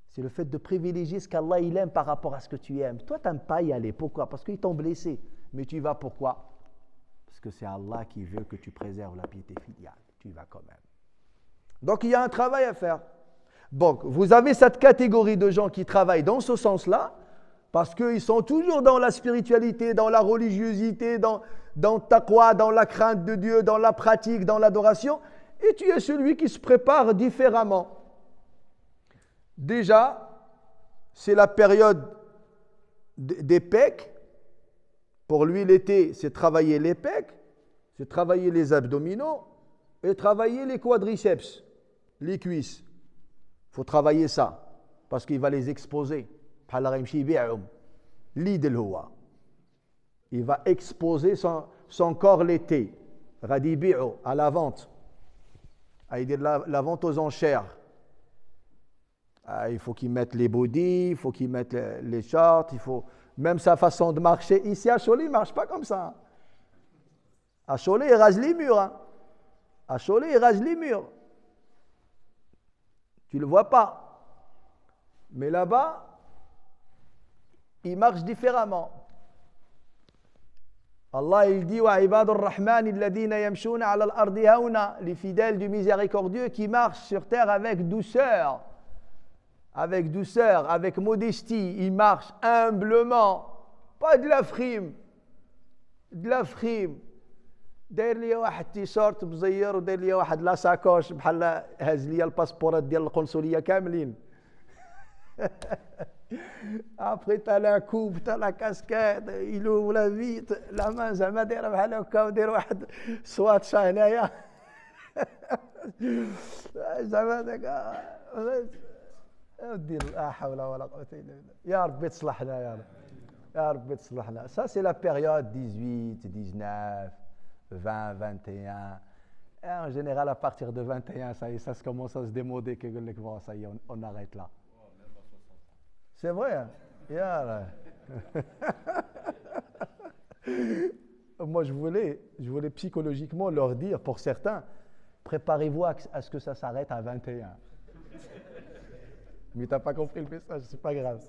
C'est le fait de privilégier ce qu'Allah il aime par rapport à ce que tu aimes. Toi, tu n'aimes pas y aller. Pourquoi? Parce qu'ils t'ont blessé. Mais tu y vas pourquoi? Parce que c'est Allah qui veut que tu préserves la piété filiale. Tu y vas quand même. Donc, il y a un travail à faire. Donc, vous avez cette catégorie de gens qui travaillent dans ce sens-là, parce qu'ils sont toujours dans la spiritualité, dans la religiosité, dans le taqwa, dans la crainte de Dieu, dans la pratique, dans l'adoration. Et tu es celui qui se prépare différemment. Déjà, c'est la période des pecs. Pour lui, l'été, c'est travailler les pecs, c'est travailler les abdominaux et travailler les quadriceps, les cuisses. Il faut travailler ça, parce qu'il va les exposer. Il va exposer son corps l'été. À la vente. La vente aux enchères. Il faut qu'il mette les bodys, il faut qu'il mette les shorts, il faut... Même sa façon de marcher. Ici, à Cholet, il ne marche pas comme ça. À Cholet, il rase les murs. À Cholet, il rase les murs. Tu ne le vois pas. Mais là-bas, il marche différemment. Allah, il dit wa ibadur rahman alladhina yamshuna ala al-ardi hauna, les fidèles du miséricordieux qui marchent sur terre avec douceur. Avec douceur, avec modestie, il marche humblement, pas de la frime. De la frime. داير لي واحد تيشيرت مزير وداير لي واحد لا ساكوش بحال هاز لي الباسبورات ديال القنصليه كاملين. Après t'as la coupe, t'as la casquette, il ouvre la vitre, la main زعما دايره بحال هكا وداير واحد سواتشا هنايا. زعما داك دير لا حول ولا قوه الا بالله. يا ربي تصلحنا يا رب. يا ربي تصلحنا. Ça c'est la période 18, 19, 20, 21. Et en général, à partir de 21, ça y est, ça commence à se démoder. Bon, ça y est, on arrête là. C'est vrai, hein? Yeah. Moi, je voulais psychologiquement leur dire, pour certains, préparez-vous à ce que ça s'arrête à 21. Mais tu n'as pas compris le message, c'est pas grave.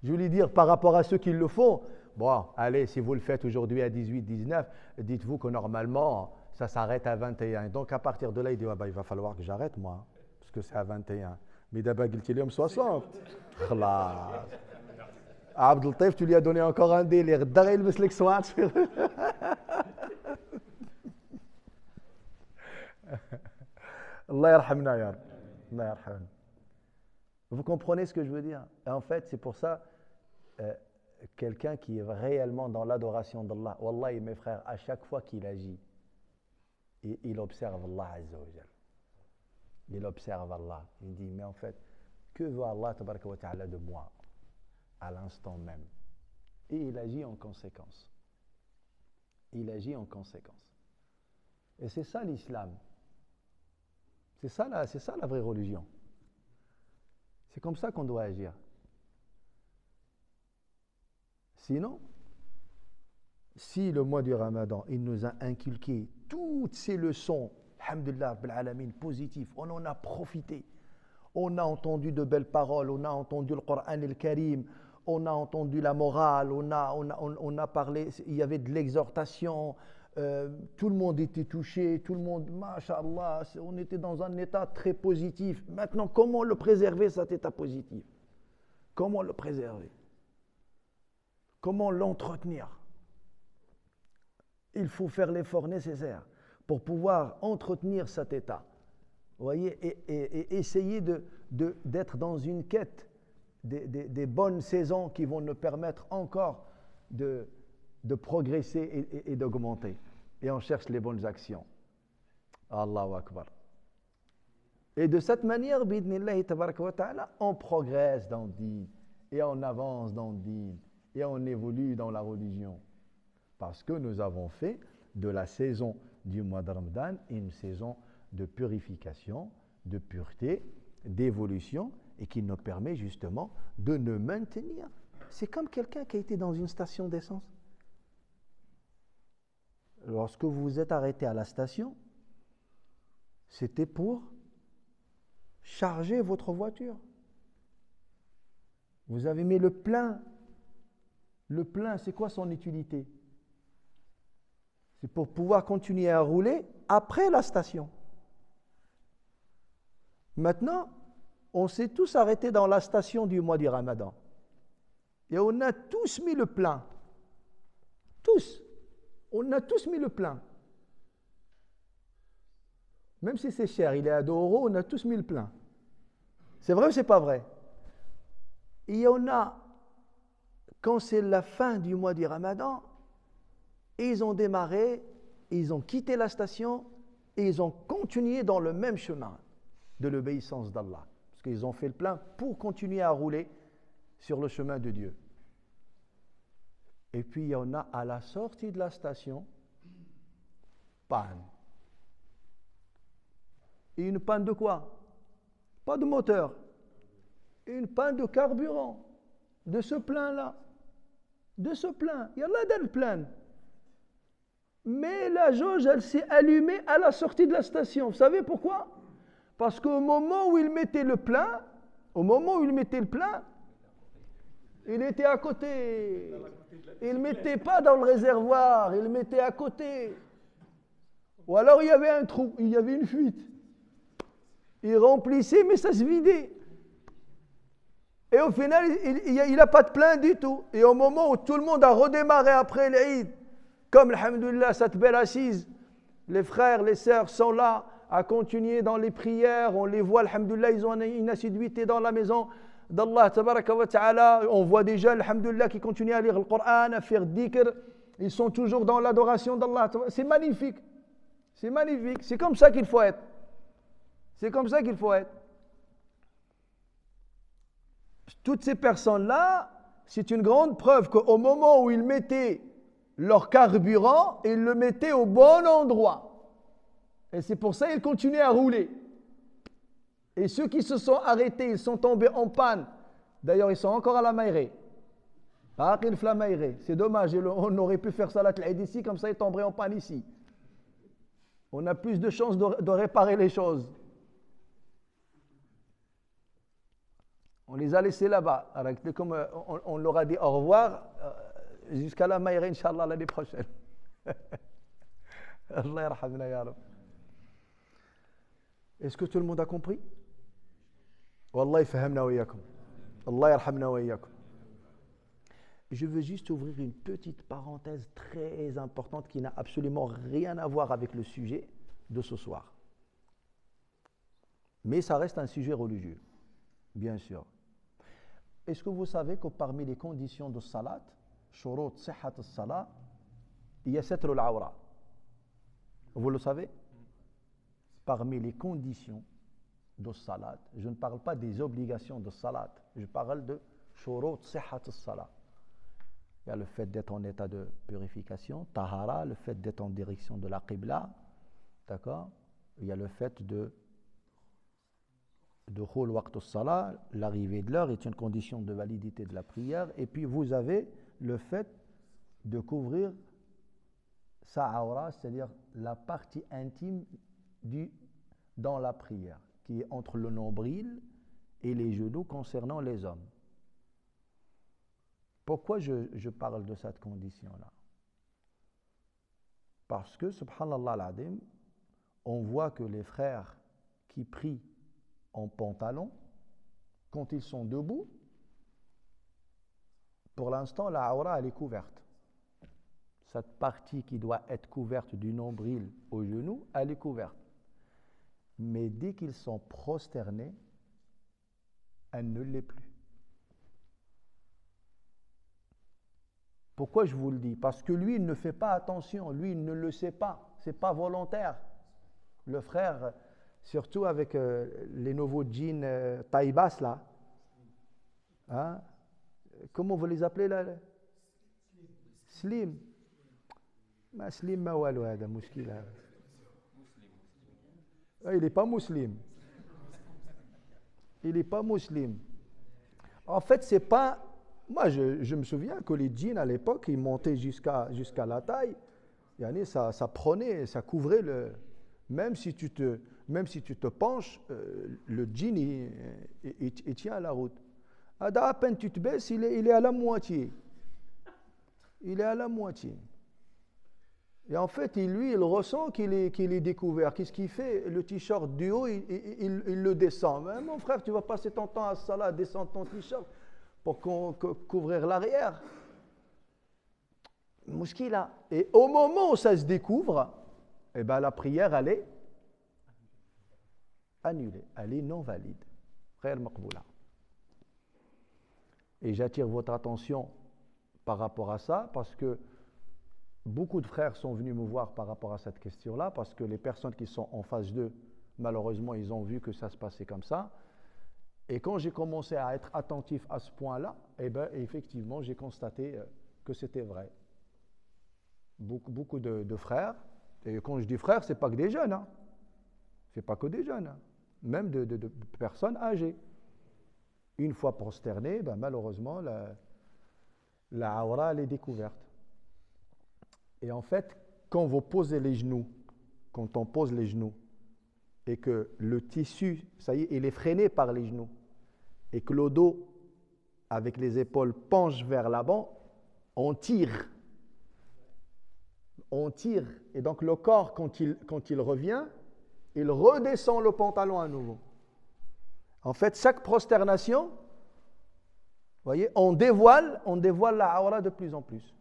Je voulais dire, par rapport à ceux qui le font, bon, allez, si vous le faites aujourd'hui à 18, 19, dites-vous que normalement, ça s'arrête à 21. Donc, à partir de là, il dit, il va falloir que j'arrête, moi, parce que c'est à 21. Mais d'abord, il dit, 60. Khalas. Abdel Taif, tu lui as donné encore un délire. D'arrêt, il me laisse soit. Allah yarhamna ya Rab. Allah yarhamna. Vous comprenez ce que je veux dire? Et en fait, c'est pour ça, quelqu'un qui est réellement dans l'adoration d'Allah, Wallahi, mes frères, à chaque fois qu'il agit, il observe Allah Azza wa Jal. Il observe Allah. Il dit, mais en fait, que veut Allah tabaraka wa ta'ala de moi à l'instant même? Et il agit en conséquence. Il agit en conséquence. Et c'est ça l'islam. C'est ça la vraie religion. C'est comme ça qu'on doit agir. Sinon, si le mois du Ramadan, il nous a inculqué toutes ces leçons, alhamdulillah, positives, on en a profité. On a entendu de belles paroles, on a entendu le Coran al-Karim, on a entendu la morale, on a parlé, il y avait de l'exhortation, tout le monde était touché, tout le monde, masha'Allah, on était dans un état très positif. Maintenant, comment le préserver, cet état positif? Comment le préserver? Comment l'entretenir? Il faut faire l'effort nécessaire pour pouvoir entretenir cet état. Vous voyez, et essayer d'être dans une quête des bonnes saisons qui vont nous permettre encore de progresser et d'augmenter. Et on cherche les bonnes actions. Allahu Akbar. Et de cette manière, bidnillahi tabaraka wa ta'ala, on progresse dans le din, et on avance dans le din, et on évolue dans la religion. Parce que nous avons fait de la saison du mois de Ramadan une saison de purification, de pureté, d'évolution, et qui nous permet justement de nous maintenir. C'est comme quelqu'un qui a été dans une station d'essence. Lorsque vous vous êtes arrêté à la station, c'était pour charger votre voiture. Vous avez mis le plein. Le plein, c'est quoi son utilité? C'est pour pouvoir continuer à rouler après la station. Maintenant, on s'est tous arrêtés dans la station du mois du Ramadan. Et on a tous mis le plein. Tous. On a tous mis le plein. Même si c'est cher, il est à 2 euros, on a tous mis le plein. C'est vrai ou c'est pas vrai? Et il y en a, quand c'est la fin du mois du Ramadan, ils ont démarré, ils ont quitté la station et ils ont continué dans le même chemin de l'obéissance d'Allah. Parce qu'ils ont fait le plein pour continuer à rouler sur le chemin de Dieu. Et puis il y en a à la sortie de la station, panne. Et une panne de quoi? Pas de moteur. Une panne de carburant. De ce plein-là. De ce plein. Il y en a dans le plein. Mais la jauge, elle s'est allumée à la sortie de la station. Vous savez pourquoi? Parce qu'au moment où il mettait le plein, il était à côté. Il ne mettait pas dans le réservoir, il mettait à côté. Ou alors il y avait un trou, il y avait une fuite. Il remplissait, mais ça se vidait. Et au final, il n'a pas de plein du tout. Et au moment où tout le monde a redémarré après l'Eid, comme, alhamdoulilah, cette belle assise, les frères, les sœurs sont là à continuer dans les prières. On les voit, alhamdoulilah, ils ont une assiduité dans la maison d'Allah, tabaraka wa ta'ala. On voit des jeunes, alhamdoulilah, qui continuent à lire le Coran, à faire dhikr. Ils sont toujours dans l'adoration d'Allah. C'est magnifique. C'est magnifique. C'est comme ça qu'il faut être. C'est comme ça qu'il faut être. Toutes ces personnes-là, c'est une grande preuve qu'au moment où ils mettaient leur carburant, ils le mettaient au bon endroit. Et c'est pour ça qu'ils continuaient à rouler. Et ceux qui se sont arrêtés, ils sont tombés en panne. D'ailleurs, ils sont encore à la Maïré. C'est dommage, on aurait pu faire salat l'Aïd ici, comme ça ils tomberaient en panne ici. On a plus de chances de réparer les choses. On les a laissés là-bas. Comme on leur a dit au revoir, jusqu'à la Maïré, Inch'Allah, l'année prochaine. Allah yarhamna ya Rab. Est-ce que tout le monde a compris? Wallah fahamna wa yakum. Allah yarhamna wa yakum. Je veux juste ouvrir une petite parenthèse très importante qui n'a absolument rien à voir avec le sujet de ce soir. Mais ça reste un sujet religieux, bien sûr. Est-ce que vous savez que parmi les conditions de salat, shurut sihhat as-salat, il y a satr al-awra? Vous le savez? Parmi les conditions de salat, je ne parle pas des obligations de salat, je parle de shurut sihhat as-salat. Il y a le fait d'être en état de purification, tahara, le fait d'être en direction de la qibla, d'accord? Il y a le fait de khul waqt as-salat, l'arrivée de l'heure est une condition de validité de la prière, et puis vous avez le fait de couvrir sa aura, c'est-à-dire la partie intime dans la prière, qui est entre le nombril et les genoux concernant les hommes. Pourquoi je parle de cette condition-là? Parce que, subhanallah al-azim, on voit que les frères qui prient en pantalon, quand ils sont debout, pour l'instant, la aura, elle est couverte. Cette partie qui doit être couverte du nombril au genou, elle est couverte. Mais dès qu'ils sont prosternés, elle ne l'est plus. Pourquoi je vous le dis? Parce que lui, il ne fait pas attention, lui, il ne le sait pas, ce n'est pas volontaire. Le frère, surtout avec les nouveaux jeans taille basse là, hein? Comment vous les appelez là? Slim. Ma slim ma walou hada mushkila. Il n'est pas musulman. Il n'est pas musulman. En fait, c'est pas... Moi, je me souviens que les jeans, à l'époque, ils montaient jusqu'à la taille. Ça prenait, ça couvrait le... Même si tu te penches, le jean, il tient à la route. À peine tu te baisses, il est à la moitié. Il est à la moitié. Et en fait, il ressent qu'il est découvert. Qu'est-ce qu'il fait? Le t-shirt du haut, il le descend. Mais mon frère, tu vas passer ton temps à Salah, descendre ton t-shirt pour couvrir l'arrière. Mouskila. Et au moment où ça se découvre, eh ben, la prière, elle est annulée. Elle est non valide. Khayr maqboula. Et j'attire votre attention par rapport à ça, parce que beaucoup de frères sont venus me voir par rapport à cette question-là, parce que les personnes qui sont en phase 2, malheureusement, ils ont vu que ça se passait comme ça. Et quand j'ai commencé à être attentif à ce point-là, eh ben, effectivement, j'ai constaté que c'était vrai. Beaucoup de frères, et quand je dis frères, ce n'est pas que des jeunes, hein. Ce n'est pas que des jeunes, hein. Même de personnes âgées. Une fois prosternée, ben, malheureusement, la aura, elle est découverte. Et en fait, quand vous posez les genoux, quand on pose les genoux, et que le tissu, ça y est, il est freiné par les genoux, et que le dos, avec les épaules, penche vers l'avant, on tire. On tire. Et donc le corps, quand il revient, il redescend le pantalon à nouveau. En fait, chaque prosternation, vous voyez, on dévoile la aura de plus en plus.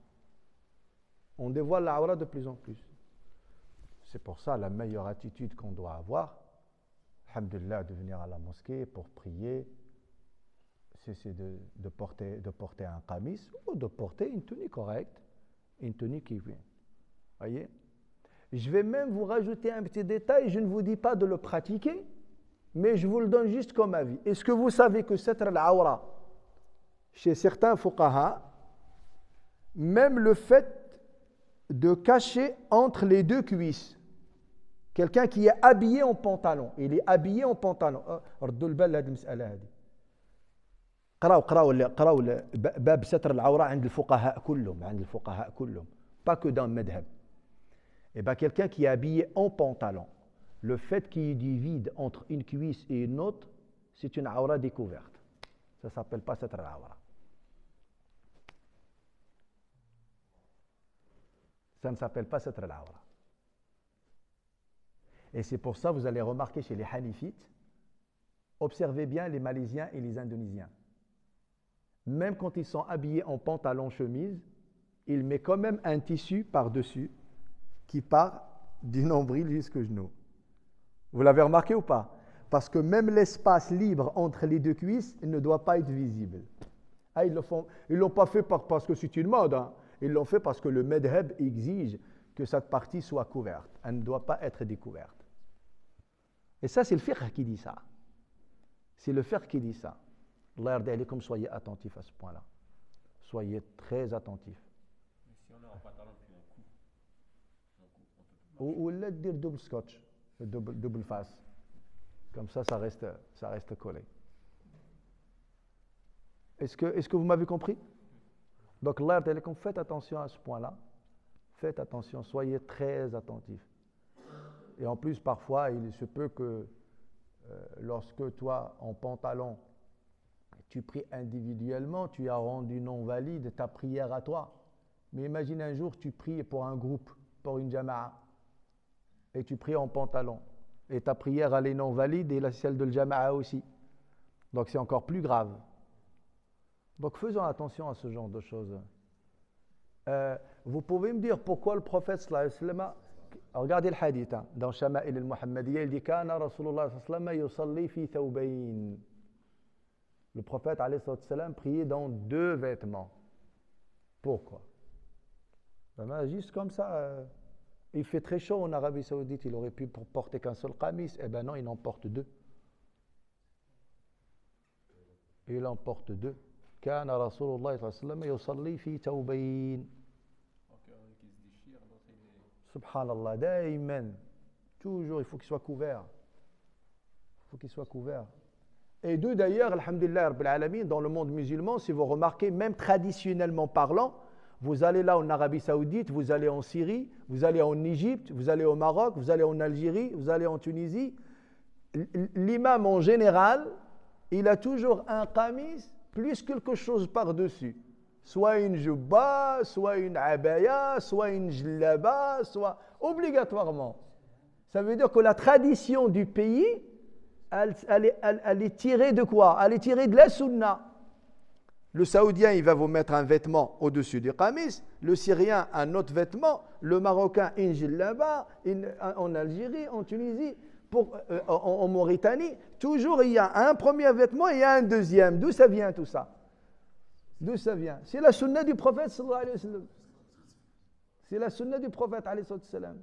On dévoile la aura de plus en plus. C'est pour ça la meilleure attitude qu'on doit avoir, alhamdulillah, de venir à la mosquée pour prier, c'est de porter un qamis ou de porter une tenue correcte, une tenue qui vient. Voyez? Je vais même vous rajouter un petit détail, je ne vous dis pas de le pratiquer, mais je vous le donne juste comme avis. Est-ce que vous savez que satr al-awra, chez certains fuqaha, même le fait de cacher entre les deux cuisses, quelqu'un qui est habillé en pantalon, il est habillé en pantalon. ردوا البال لهذه المسألة هذه. قراوا باب ستر العورة عند الفقهاء كلهم, pas que dans le madhab. Et bien quelqu'un qui est habillé en pantalon, le fait qu'il y ait du vide entre une cuisse et une autre, c'est une aura découverte. Ça ne s'appelle pas satr al-awra. Ça ne s'appelle pas satr al-awra. Et c'est pour ça que vous allez remarquer chez les Hanifites, observez bien les Malaisiens et les Indonésiens. Même quand ils sont habillés en pantalon chemise, ils mettent quand même un tissu par-dessus qui part du nombril jusqu'au genou. Vous l'avez remarqué ou pas? Parce que même l'espace libre entre les deux cuisses, il ne doit pas être visible. Ah, ils ne l'ont pas fait parce que c'est une mode, hein. Ils l'ont fait parce que le madhab exige que cette partie soit couverte. Elle ne doit pas être découverte. Et ça, c'est le fiqh qui dit ça. C'est le fiqh qui dit ça. Allah yarda alaykum, soyez attentifs à ce point-là. Soyez très attentifs. Mais si on a un pantalon puis un coup, Ou là, dire double scotch, double face. Comme ça reste collé. Est-ce que vous m'avez compris? Donc, Allah yarda alaykum, faites attention à ce point-là. Faites attention, soyez très attentifs. Et en plus, parfois, il se peut que lorsque toi, en pantalon, tu pries individuellement, tu as rendu non valide ta prière à toi. Mais imagine un jour, tu pries pour un groupe, pour une jama'a, et tu pries en pantalon. Et ta prière, elle est non valide, et celle de la jama'a aussi. Donc, c'est encore plus grave. Donc, faisons attention à ce genre de choses. Vous pouvez me dire pourquoi le prophète sallallahu alayhi wa sallam, regardez le hadith, hein, dans Shama'il al-Muhammadiyya, il dit Kana Rasulullah sallallahu alayhi wa sallam yusalli fi thawbayn. Le prophète alayhi wa sallam priait dans deux vêtements. Pourquoi? Ben, juste comme ça, il fait très chaud en Arabie Saoudite, il aurait pu porter qu'un seul qamis. Eh bien non, il en porte deux. Il en porte deux. كان رسول الله صلى الله عليه وسلم يصلي في ثوبين. Subhanallah, daïman. Toujours, il faut qu'il soit couvert. Il faut qu'il soit couvert. Et deux, d'ailleurs, alhamdulillah, rabbil alamin, dans le monde musulman, si vous remarquez, même traditionnellement parlant, vous allez là en Arabie Saoudite, vous allez en Syrie, vous allez en Égypte, vous allez au Maroc, vous allez en Algérie, vous allez en Tunisie. L'imam en général, il a toujours un qamis plus quelque chose par-dessus. soit une jubba, soit une abaya, soit une jlaba, soit obligatoirement. Ça veut dire que la tradition du pays, elle est tirée de quoi? Elle est tirée de la sunna. Le Saoudien, il va vous mettre un vêtement au-dessus du qamis, le Syrien, un autre vêtement, le Marocain, une jillaba, en Algérie, en Tunisie, en Mauritanie. Toujours, il y a un premier vêtement et il y a un deuxième. D'où ça vient tout ça? D'où ça vient? C'est la sunna du prophète, sallallahu alayhi wa sallam. C'est la sunna du prophète, alayhi wa sallam.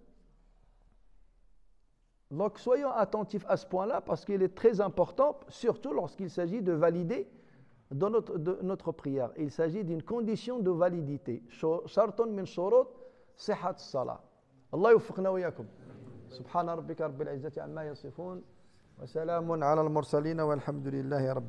Donc, soyons attentifs à ce point-là parce qu'il est très important, surtout lorsqu'il s'agit de valider dans notre prière. Il s'agit d'une condition de validité. Shartun min shurut sihhat as-salah. Allah yuwaffiqna wa iyyakum. Subhana rabbika rabbil izzati amma yasifun wa salamun ala al-mursalin walhamdulillahi rabbil